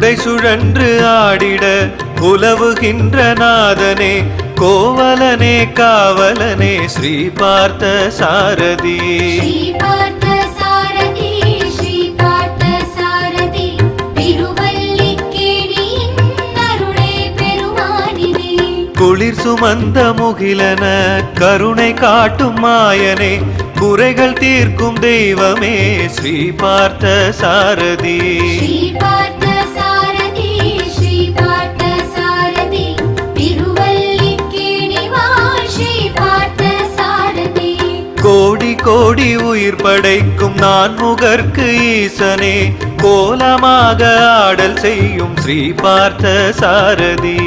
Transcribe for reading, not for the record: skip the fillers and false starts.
உலை சுழன்று ஆடிட உலவுகின்ற நாதனே கோவலனே காவலனே ஸ்ரீ பார்த்த சாரதி. குளிர் சுமந்த முகிலன கருணை காட்டும் மாயனே குறைகள் தீர்க்கும் தெய்வமே ஸ்ரீ பார்த்த சாரதி. கோடி கோடி உயிர் படைக்கும் நான் முகர்க்கு ஈசனே கோலமாக ஆடல் செய்யும் ஸ்ரீ பார்த்த சாரதி.